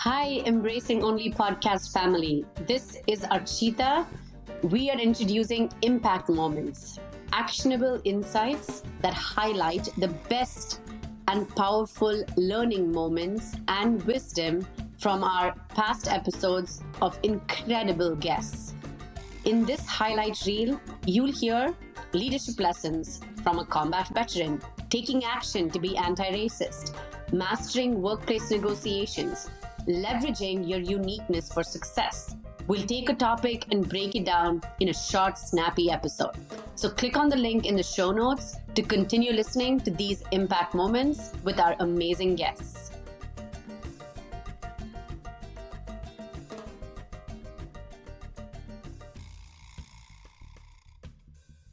Hi, Embracing Only podcast family. This is Archita. We are introducing impact moments, actionable insights that highlight the best and powerful learning moments and wisdom from our past episodes of incredible guests. In this highlight reel, you'll hear leadership lessons from a combat veteran, taking action to be anti-racist, mastering workplace negotiations, leveraging your uniqueness for success. We'll take a topic and break it down in a short, snappy episode. So click on the link in the show notes to continue listening to these impact moments with our amazing guests.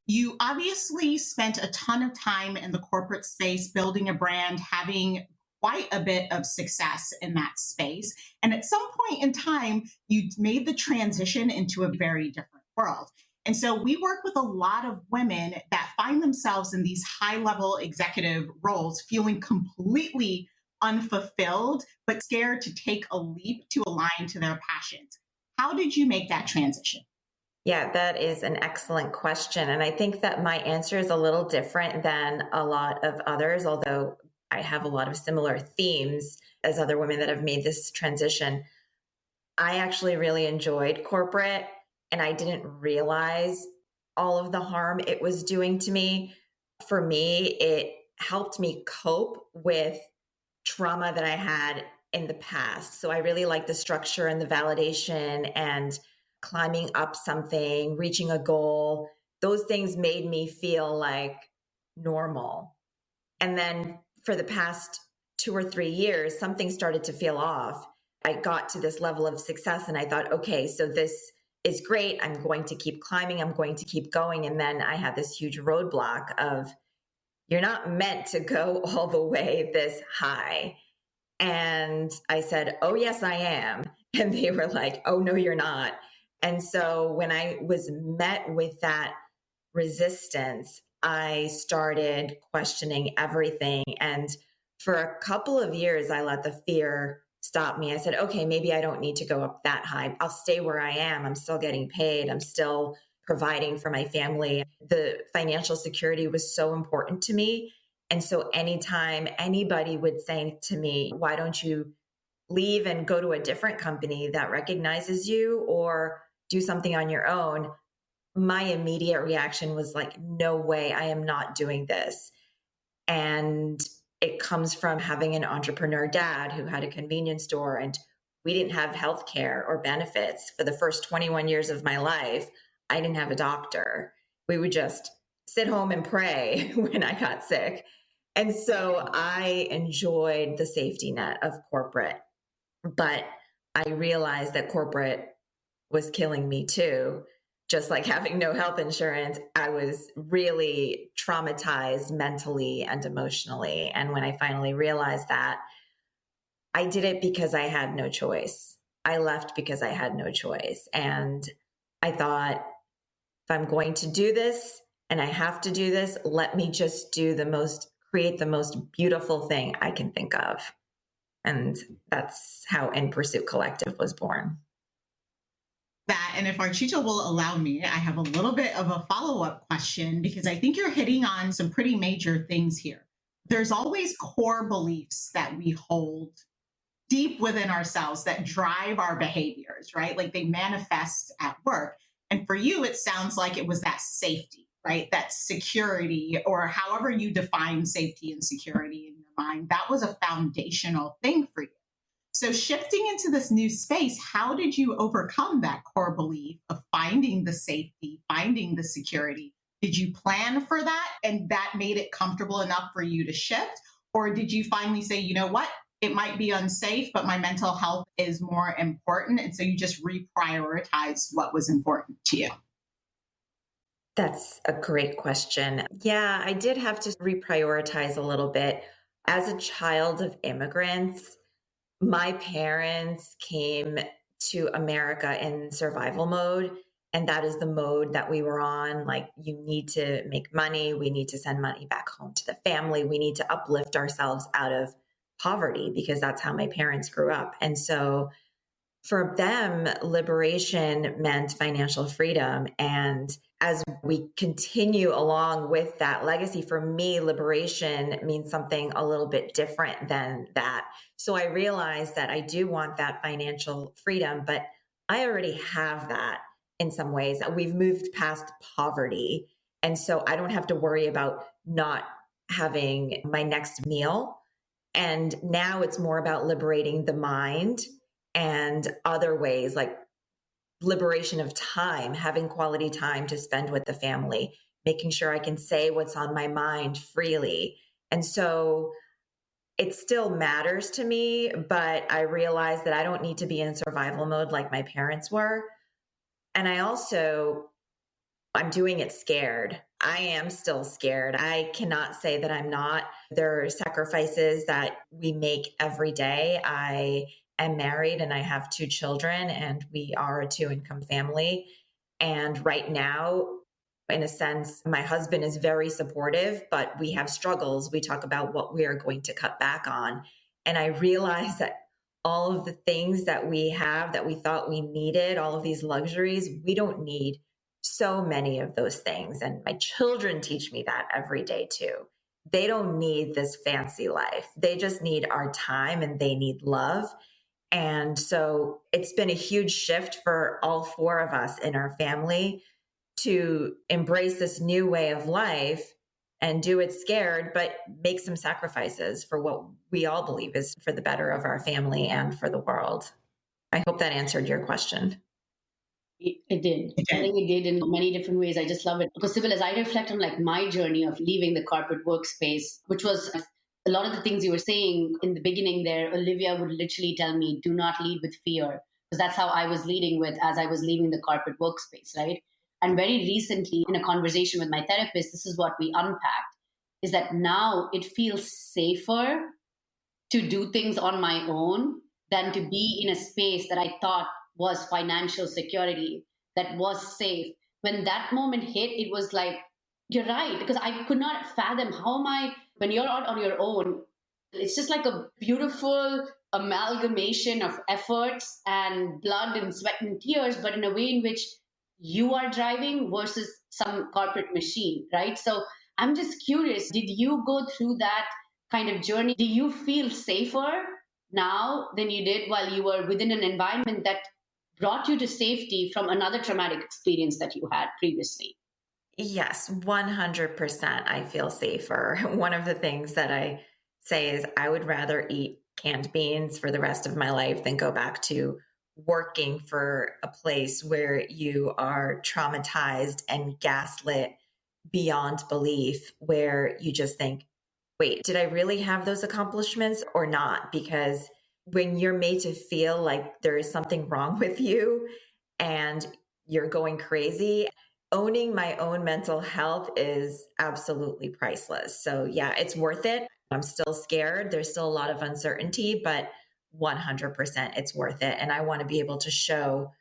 You obviously spent a ton of time in the corporate space building a brand, having quite a bit of success in that space. And at some point in time, you made the transition into a very different world. And so we work with a lot of women that find themselves in these high-level executive roles, feeling completely unfulfilled, but scared to take a leap to align to their passions. How did you make that transition? Yeah, that is an excellent question. And I think that my answer is a little different than a lot of others, although I have a lot of similar themes as other women that have made this transition. I actually really enjoyed corporate, and I didn't realize all of the harm it was doing to me. For me, it helped me cope with trauma that I had in the past. So I really like the structure and the validation and climbing up something, reaching a goal. Those things made me feel like normal. And then for the past 2 or 3 years, something started to feel off. I got to this level of success and I thought, okay, so this is great. I'm going to keep climbing. I'm going to keep going. And then I had this huge roadblock of, you're not meant to go all the way this high. And I said, oh, yes, I am. And they were like, oh, no, you're not. And so when I was met with that resistance, I started questioning everything. And for a couple of years, I let the fear stop me. I said, okay, maybe I don't need to go up that high. I'll stay where I am. I'm still getting paid. I'm still providing for my family. The financial security was so important to me. And so anytime anybody would say to me, why don't you leave and go to a different company that recognizes you or do something on your own, my immediate reaction was like, no way, I am not doing this. And it comes from having an entrepreneur dad who had a convenience store, and we didn't have healthcare or benefits. For the first 21 years of my life, I didn't have a doctor. We would just sit home and pray when I got sick. And so I enjoyed the safety net of corporate, but I realized that corporate was killing me too. Just like having no health insurance, I was really traumatized mentally and emotionally. And when I finally realized that, I did it because I had no choice. I left because I had no choice. And I thought, if I'm going to do this and I have to do this, let me just create the most beautiful thing I can think of. And that's how In Pursuit Collective was born. That, and if Archita will allow me, I have a little bit of a follow-up question because I think you're hitting on some pretty major things here. There's always core beliefs that we hold deep within ourselves that drive our behaviors, right? Like they manifest at work. And for you, it sounds like it was that safety, right? That security, or however you define safety and security in your mind, that was a foundational thing for you. So shifting into this new space, how did you overcome that core belief of finding the safety, finding the security? Did you plan for that and that made it comfortable enough for you to shift? Or did you finally say, you know what, it might be unsafe, but my mental health is more important. And so you just reprioritized what was important to you? That's a great question. Yeah, I did have to reprioritize a little bit. As a child of immigrants, my parents came to America in survival mode, and that is the mode that we were on. Like, you need to make money. We need to send money back home to the family. We need to uplift ourselves out of poverty because that's how my parents grew up. And so for them, liberation meant financial freedom. And as we continue along with that legacy, for me, liberation means something a little bit different than that. So I realized that I do want that financial freedom, but I already have that in some ways. We've moved past poverty. And so I don't have to worry about not having my next meal. And now it's more about liberating the mind and other ways like liberation of time, having quality time to spend with the family, making sure I can say what's on my mind freely. And so it still matters to me, but I realize that I don't need to be in survival mode like my parents were. And I'm doing it scared. I am still scared. I cannot say that I'm not. There are sacrifices that we make every day. I am married and I have 2 children, and we are a 2-income family. And right now, in a sense, my husband is very supportive, but we have struggles. We talk about what we are going to cut back on. And I realize that all of the things that we have that we thought we needed, all of these luxuries, we don't need so many of those things. And my children teach me that every day too. They don't need this fancy life. They just need our time and they need love. And so it's been a huge shift for all 4 of us in our family to embrace this new way of life and do it scared, but make some sacrifices for what we all believe is for the better of our family and for the world. I hope that answered your question. It did. I think it did in many different ways. I just love it. Because Sibyl, as I reflect on like my journey of leaving the corporate workspace, which was a lot of the things you were saying in the beginning there, Olivia would literally tell me, do not lead with fear. Because that's how I was leading with as I was leaving the corporate workspace, right? And very recently in a conversation with my therapist, this is what we unpacked, is that now it feels safer to do things on my own than to be in a space that I thought was financial security, that was safe. When that moment hit, it was like, you're right, because I could not fathom when you're out on your own, it's just like a beautiful amalgamation of efforts and blood and sweat and tears, but in a way in which you are driving versus some corporate machine, right? So I'm just curious, did you go through that kind of journey? Do you feel safer now than you did while you were within an environment that brought you to safety from another traumatic experience that you had previously? Yes, 100%. I feel safer. One of the things that I say is I would rather eat canned beans for the rest of my life than go back to working for a place where you are traumatized and gaslit beyond belief, where you just think, wait, did I really have those accomplishments or not? Because when you're made to feel like there is something wrong with you and you're going crazy, owning my own mental health is absolutely priceless. So yeah, it's worth it. I'm still scared. There's still a lot of uncertainty, but 100% it's worth it. And I want to be able to show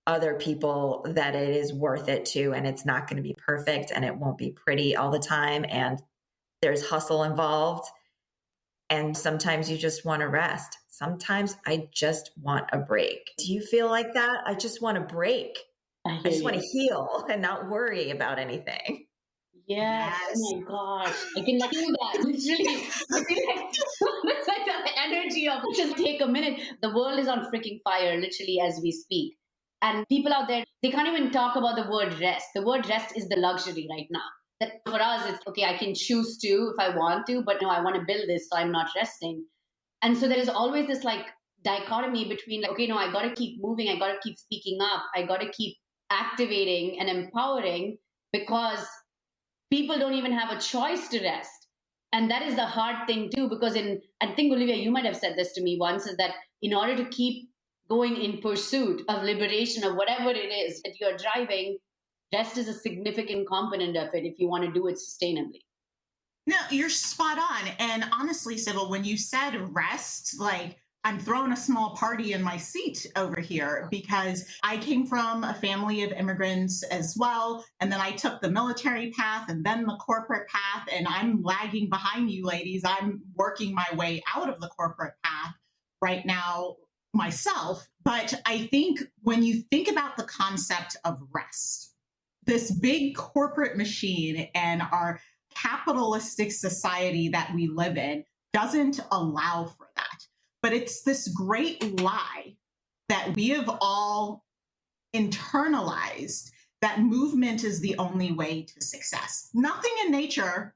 other people that it is worth it too. And it's not going to be perfect and it won't be pretty all the time. And there's hustle involved. And sometimes you just want to rest. Sometimes I just want a break. Do you feel like that? I just want a break. I just want to heal and not worry about anything. Yes. Oh my gosh. I can feel that. Literally. I feel like it's like the energy of just take a minute. The world is on freaking fire, literally, as we speak. And people out there, they can't even talk about the word rest. The word rest is the luxury right now. That for us, it's okay, I can choose to if I want to, but no, I want to build this, so I'm not resting. And so there is always this like dichotomy between like, okay, no, I got to keep moving. I got to keep speaking up. I got to keep activating and empowering because people don't even have a choice to rest. And that is the hard thing too, because I think, Olivia, you might have said this to me once, is that in order to keep going in pursuit of liberation of whatever it is that you're driving, rest is a significant component of it if you want to do it sustainably. No, you're spot on. And honestly, Sibyl, when you said rest, like I'm throwing a small party in my seat over here because I came from a family of immigrants as well. And then I took the military path and then the corporate path. And I'm lagging behind you ladies. I'm working my way out of the corporate path right now myself. But I think when you think about the concept of rest, this big corporate machine and our capitalistic society that we live in doesn't allow for that. But it's this great lie that we have all internalized that movement is the only way to success. Nothing in nature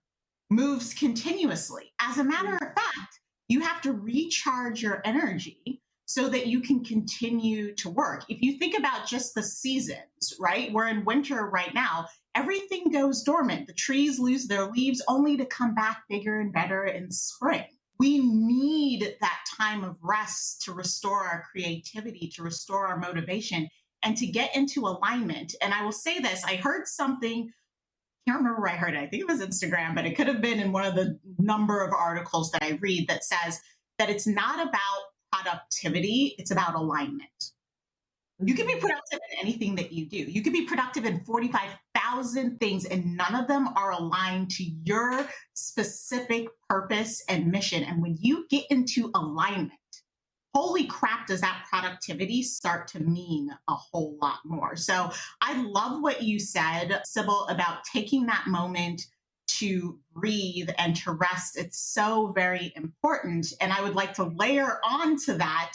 moves continuously. As a matter of fact, you have to recharge your energy so that you can continue to work. If you think about just the seasons, right? We're in winter right now. Everything goes dormant. The trees lose their leaves only to come back bigger and better in spring. We need that time of rest to restore our creativity, to restore our motivation, and to get into alignment. And I will say this, I heard something, I can't remember where I heard it. I think it was Instagram, but it could have been in one of the number of articles that I read that says that it's not about productivity, it's about alignment. You can be productive in anything that you do. You can be productive in 45,000 things, and none of them are aligned to your specific purpose and mission. And when you get into alignment, holy crap, does that productivity start to mean a whole lot more. So I love what you said, Sibil, about taking that moment to breathe and to rest. It's so very important. And I would like to layer onto that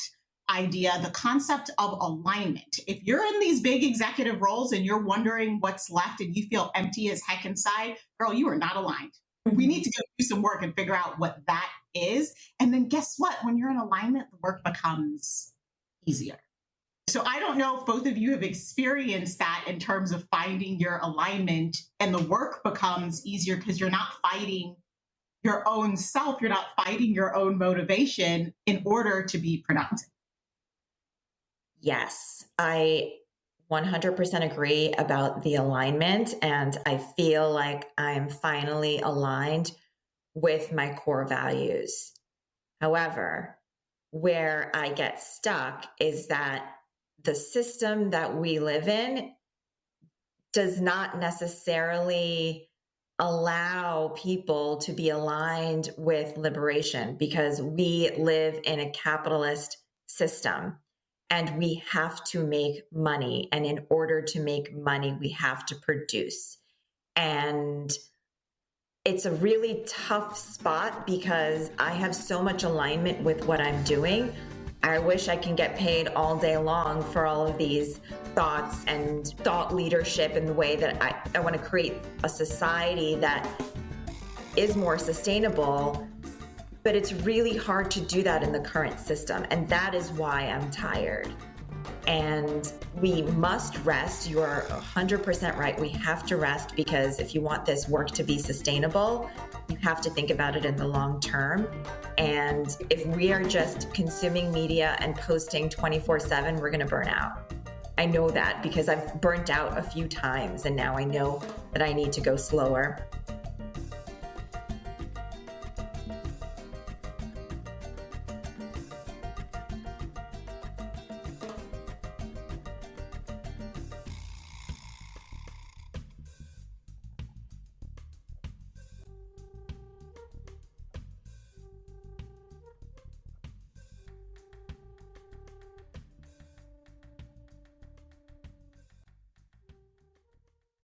idea the concept of alignment. If you're in these big executive roles and you're wondering what's left and you feel empty as heck inside, girl, you are not aligned. We need to go do some work and figure out what that is. And then guess what? When you're in alignment, the work becomes easier. So I don't know if both of you have experienced that in terms of finding your alignment, and the work becomes easier because you're not fighting your own self. You're not fighting your own motivation in order to be productive. Yes, I 100% agree about the alignment. And I feel like I'm finally aligned with my core values. However, where I get stuck is that the system that we live in does not necessarily allow people to be aligned with liberation, because we live in a capitalist system. And we have to make money. And in order to make money, we have to produce. And it's a really tough spot because I have so much alignment with what I'm doing. I wish I can get paid all day long for all of these thoughts and thought leadership in the way that I want to create a society that is more sustainable. But it's really hard to do that in the current system. And that is why I'm tired. And we must rest. You are 100% right. We have to rest, because if you want this work to be sustainable, you have to think about it in the long term. And if we are just consuming media and posting 24/7, we're going to burn out. I know that because I've burnt out a few times, and now I know that I need to go slower.